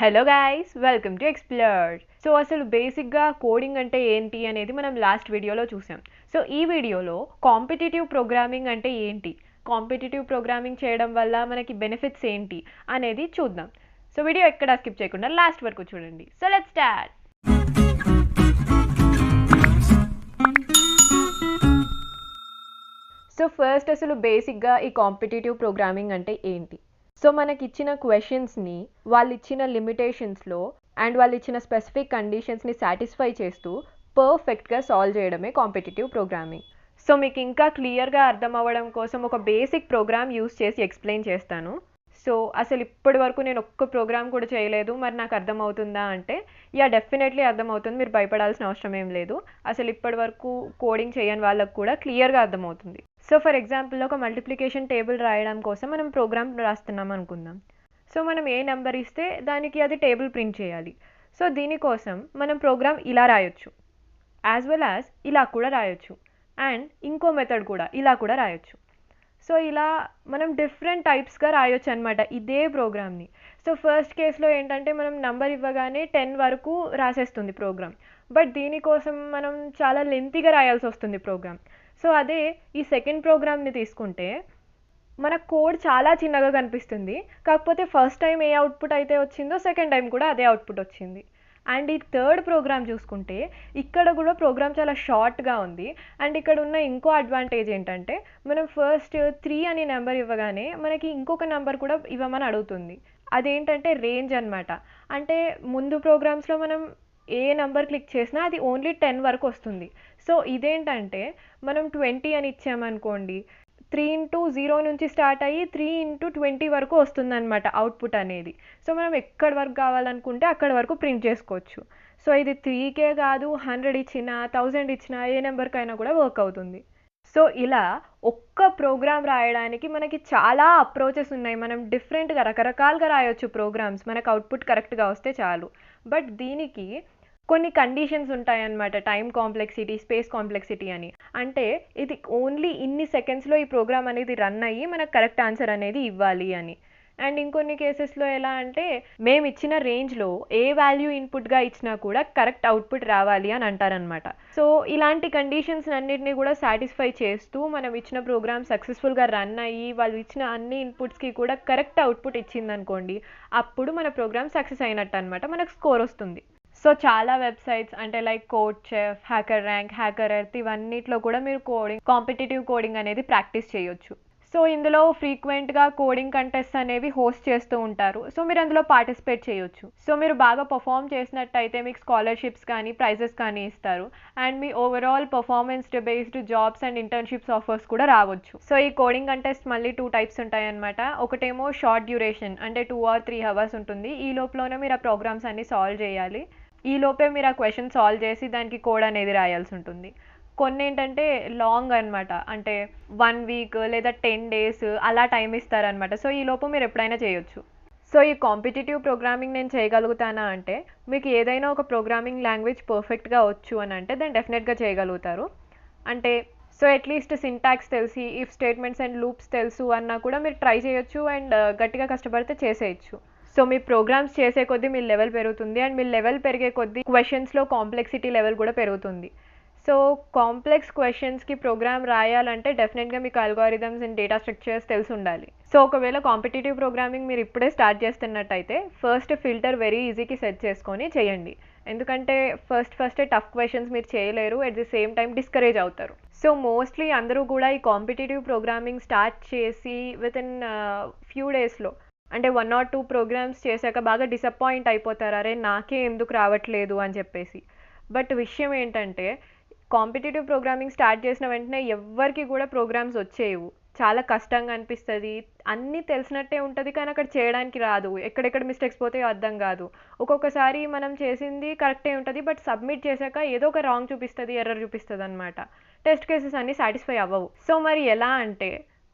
Hello guys, welcome to explore. So అసలు బేసిక్గా coding అంటే ఏంటి అనేది మనం లాస్ట్ వీడియోలో చూసాం. సో ఈ వీడియోలో కాంపిటేటివ్ ప్రోగ్రామింగ్ అంటే ఏంటి, కాంపిటేటివ్ ప్రోగ్రామింగ్ చేయడం వల్ల మనకి బెనిఫిట్స్ ఏంటి అనేది చూద్దాం. సో వీడియో ఎక్కడా స్కిప్ చేయకుండా లాస్ట్ వరకు చూడండి. So let's start. So first అసలు బేసిక్గా ఈ కాంపిటేటివ్ ప్రోగ్రామింగ్ అంటే ఏంటి? సో మనకి ఇచ్చిన క్వశ్చన్స్ని వాళ్ళు ఇచ్చిన లిమిటేషన్స్లో అండ్ వాళ్ళు ఇచ్చిన స్పెసిఫిక్ కండిషన్స్ని సాటిస్ఫై చేస్తూ పర్ఫెక్ట్గా సాల్వ్ చేయడమే కాంపిటేటివ్ ప్రోగ్రామింగ్. సో మీకు ఇంకా క్లియర్గా అర్థం అవ్వడం కోసం ఒక బేసిక్ ప్రోగ్రామ్ యూస్ చేసి ఎక్స్ప్లెయిన్ చేస్తాను. సో అసలు ఇప్పటి వరకు నేను ఒక్క ప్రోగ్రామ్ కూడా చేయలేదు, మరి నాకు అర్థమవుతుందా అంటే డెఫినెట్లీ అర్థమవుతుంది, మీరు భయపడాల్సిన అవసరం ఏం లేదు. అసలు ఇప్పటి వరకు కోడింగ్ చేయని వాళ్ళకు కూడా క్లియర్గా అర్థమవుతుంది. సో ఫర్ ఎగ్జాంపుల్ ఒక మల్టిప్లికేషన్ టేబుల్ రాయడం కోసం మనం ప్రోగ్రామ్ రాస్తున్నాం అనుకుందాం. సో మనం ఏ నెంబర్ ఇస్తే దానికి అది టేబుల్ ప్రింట్ చేయాలి. సో దీనికోసం మనం ప్రోగ్రామ్ ఇలా రాయొచ్చు, యాజ్ వెల్ యాజ్ ఇలా కూడా రాయొచ్చు, అండ్ ఇంకో మెథడ్ కూడా ఇలా కూడా రాయొచ్చు. సో ఇలా మనం డిఫరెంట్ టైప్స్గా రాయొచ్చు అనమాట ఇదే ప్రోగ్రామ్ని. సో ఫస్ట్ కేసులో ఏంటంటే మనం నంబర్ ఇవ్వగానే 10 వరకు రాసేస్తుంది ప్రోగ్రామ్, బట్ దీనికోసం మనం చాలా లెంతీగా రాయాల్సి వస్తుంది ప్రోగ్రామ్. సో అదే ఈ సెకండ్ ప్రోగ్రామ్ని తీసుకుంటే మన కోడ్ చాలా చిన్నగా కనిపిస్తుంది, కాకపోతే ఫస్ట్ టైం ఏ అవుట్పుట్ అయితే వచ్చిందో సెకండ్ టైం కూడా అదే అవుట్పుట్ వచ్చింది. అండ్ ఈ థర్డ్ ప్రోగ్రామ్ చూసుకుంటే ఇక్కడ కూడా ప్రోగ్రామ్ చాలా షార్ట్గా ఉంది. అండ్ ఇక్కడ ఉన్న ఇంకో అడ్వాంటేజ్ ఏంటంటే మనం ఫస్ట్ 3 అని నెంబర్ ఇవ్వగానే మనకి ఇంకొక నెంబర్ కూడా ఇవ్వమని అడుగుతుంది. అదేంటంటే రేంజ్ అనమాట. అంటే ముందు ప్రోగ్రామ్స్లో మనం ఏ నెంబర్ క్లిక్ చేసినా అది ఓన్లీ 10 వరకు వస్తుంది. సో ఇదేంటంటే మనం 20 అని ఇచ్చామనుకోండి, 3 into 0 నుంచి స్టార్ట్ అయ్యి 3 into 20 వరకు వస్తుందన్నమాట అవుట్పుట్ అనేది. సో మనం ఎక్కడి వరకు కావాలనుకుంటే అక్కడి వరకు ప్రింట్ చేసుకోవచ్చు. సో ఇది 3K కాదు, 100 ఇచ్చినా 1000 ఇచ్చినా ఏ నెంబర్కైనా కూడా వర్క్ అవుతుంది. సో ఇలా ఒక్క ప్రోగ్రామ్ రాయడానికి మనకి చాలా అప్రోచెస్ ఉన్నాయి. మనం డిఫరెంట్గా రకరకాలుగా రాయొచ్చు ప్రోగ్రామ్స్, మనకు అవుట్పుట్ కరెక్ట్గా వస్తే చాలు. బట్ దీనికి కొన్ని కండిషన్స్ ఉంటాయన్నమాట, టైం కాంప్లెక్సిటీ, స్పేస్ కాంప్లెక్సిటీ అని. అంటే ఇది ఓన్లీ ఇన్ని సెకండ్స్లో ఈ ప్రోగ్రామ్ అనేది రన్ అయ్యి మనకు కరెక్ట్ ఆన్సర్ అనేది ఇవ్వాలి అని. అండ్ ఇంకొన్ని కేసెస్లో ఎలా అంటే మేము ఇచ్చిన రేంజ్లో ఏ వాల్యూ ఇన్పుట్గా ఇచ్చినా కూడా కరెక్ట్ అవుట్పుట్ రావాలి అని అంటారనమాట. సో ఇలాంటి కండిషన్స్ అన్నిటిని కూడా సాటిస్ఫై చేస్తూ మనం ఇచ్చిన ప్రోగ్రామ్ సక్సెస్ఫుల్గా రన్ అయ్యి వాళ్ళు ఇచ్చిన అన్ని ఇన్పుట్స్కి కూడా కరెక్ట్ అవుట్పుట్ ఇచ్చిందనుకోండి, అప్పుడు మన ప్రోగ్రామ్ సక్సెస్ అయినట్టు అనమాట, మనకు స్కోర్ వస్తుంది. సో చాలా వెబ్సైట్స్ అంటే లైక్ కోడ్చెఫ్, హ్యాకర్రాంక్, హ్యాకరెర్త్ ఇవన్నిట్లో కూడా మీరు కాంపిటేటివ్ కోడింగ్ అనేది ప్రాక్టీస్ చేయొచ్చు. సో ఇందులో ఫ్రీక్వెంట్గా కోడింగ్ కంటెస్ట్ అనేవి హోస్ట్ చేస్తూ ఉంటారు. సో మీరు అందులో పార్టిసిపేట్ చేయొచ్చు. సో మీరు బాగా పర్ఫామ్ చేసినట్టయితే మీకు స్కాలర్షిప్స్ కానీ ప్రైజెస్ కానీ ఇస్తారు. And me overall performance based jobs and internships offers కూడా రావచ్చు. సో ఈ కోడింగ్ కంటెస్ట్ మళ్ళీ 2 టైప్స్ ఉంటాయన్నమాట. ఒకటేమో షార్ట్ డ్యూరేషన్, అంటే 2 or 3 hours ఉంటుంది. ఈ లోపలనే మీరు ఆ ప్రోగ్రామ్స్ అన్ని సాల్వ్ చేయాలి. ఈ లోపే మీరు ఆ క్వశ్చన్ సాల్వ్ చేసి దానికి కోడ్ అనేది రాయాల్సి ఉంటుంది. కొన్ని ఏంటంటే లాంగ్ అనమాట, అంటే 1 week లేదా 10 days అలా టైం ఇస్తారనమాట. సో ఈ లోపు మీరు ఎప్పుడైనా చేయొచ్చు. సో ఈ కాంపిటేటివ్ ప్రోగ్రామింగ్ నేను చేయగలుగుతానా అంటే, మీకు ఏదైనా ఒక ప్రోగ్రామింగ్ లాంగ్వేజ్ పర్ఫెక్ట్గా వచ్చు అని అంటే దాన్ని డెఫినెట్గా చేయగలుగుతారు. అంటే సో అట్లీస్ట్ సింటాక్స్ తెలిసి, ఇఫ్ స్టేట్మెంట్స్ అండ్ లూప్స్ తెలుసు అన్నా కూడా మీరు ట్రై చేయొచ్చు అండ్ గట్టిగా కష్టపడితే చేసేయచ్చు. సో మీ ప్రోగ్రామ్స్ చేసే కొద్దీ మీ లెవెల్ పెరుగుతుంది, అండ్ మీ లెవెల్ పెరిగే కొద్దీ క్వశ్చన్స్లో కాంప్లెక్సిటీ లెవెల్ కూడా పెరుగుతుంది. సో కాంప్లెక్స్ క్వశ్చన్స్కి ప్రోగ్రామ్ రాయాలంటే డెఫినెట్గా మీకు అల్గారిథమ్స్ అండ్ డేటా స్ట్రక్చర్స్ తెలిసి ఉండాలి. సో ఒకవేళ కాంపిటేటివ్ ప్రోగ్రామింగ్ మీరు ఇప్పుడే స్టార్ట్ చేస్తున్నట్టయితే ఫస్ట్ ఫిల్టర్ వెరీ ఈజీకి సెట్ చేసుకొని చేయండి. ఎందుకంటే ఫస్టే టఫ్ క్వశ్చన్స్ మీరు చేయలేరు, at the same time discourage అవుతారు. సో మోస్ట్లీ అందరూ కూడా ఈ కాంపిటేటివ్ ప్రోగ్రామింగ్ స్టార్ట్ చేసి విత్ ఇన్ ఫ్యూ డేస్లో, అంటే 1 or 2 ప్రోగ్రామ్స్ చేశాక బాగా డిసప్పాయింట్ అయిపోతారు, అరే నాకే ఎందుకు రావట్లేదు అని చెప్పేసి. బట్ విషయం ఏంటంటే కాంపిటేటివ్ ప్రోగ్రామింగ్ స్టార్ట్ చేసిన వెంటనే ఎవ్వరికి కూడా ప్రోగ్రామ్స్ వచ్చేవి. చాలా కష్టంగా అనిపిస్తుంది, అన్నీ తెలిసినట్టే ఉంటుంది కానీ అక్కడ చేయడానికి రాదు, ఎక్కడెక్కడ మిస్టేక్స్ పోతాయో అర్థం కాదు. ఒక్కొక్కసారి మనం చేసింది కరెక్టే ఉంటుంది, బట్ సబ్మిట్ చేశాక ఏదో ఒక రాంగ్ చూపిస్తుంది, ఎర్రర్ చూపిస్తుంది అనమాట. టెస్ట్ కేసెస్ అన్నీ సాటిస్ఫై అవ్వవు. సో మరి ఎలా అంటే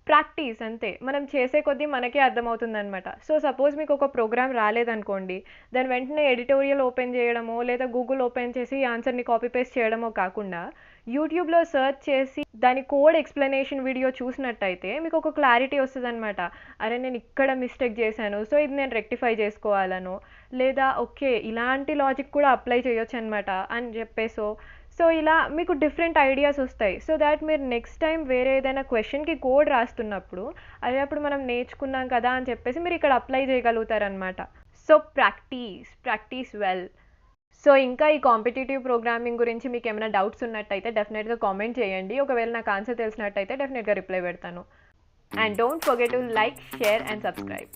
ప్రాక్టీస్ అంతే, మనం చేసే కొద్దీ మనకే అర్థమవుతుంది అనమాట. సో సపోజ్ మీకు ఒక ప్రోగ్రామ్ రాలేదనుకోండి, దాని వెంటనే ఎడిటోరియల్ ఓపెన్ చేయడమో లేదా గూగుల్ ఓపెన్ చేసి ఆన్సర్ని కాపీ పేస్ట్ చేయడమో కాకుండా యూట్యూబ్లో సెర్చ్ చేసి దాని కోడ్ ఎక్స్ప్లెనేషన్ వీడియో చూసినట్టయితే మీకు ఒక క్లారిటీ వస్తుంది అనమాట. అరే నేను ఇక్కడ మిస్టేక్ చేశాను, సో ఇది నేను రెక్టిఫై చేసుకోవాలను, లేదా ఓకే ఇలాంటి లాజిక్ కూడా అప్లై చేయొచ్చు అనమాట అని చెప్పేసో. సో ఇలా మీకు డిఫరెంట్ ఐడియాస్ వస్తాయి. సో దాట్ మీరు నెక్స్ట్ టైం వేరే ఏదైనా క్వశ్చన్కి కోడ్ రాస్తున్నప్పుడు అదే అప్పుడు మనం నేర్చుకున్నాం కదా అని చెప్పేసి మీరు ఇక్కడ అప్లై చేయగలుగుతారనమాట. So practice well. సో ఇంకా ఈ కాంపిటేటివ్ ప్రోగ్రామింగ్ గురించి మీకు ఏమైనా డౌట్స్ ఉన్నట్టయితే డెఫినెట్గా కామెంట్ చేయండి. ఒకవేళ నాకు ఆన్సర్ తెలిసినట్టయితే డెఫినెట్గా రిప్లై పెడతాను. And don't forget to like, share and subscribe.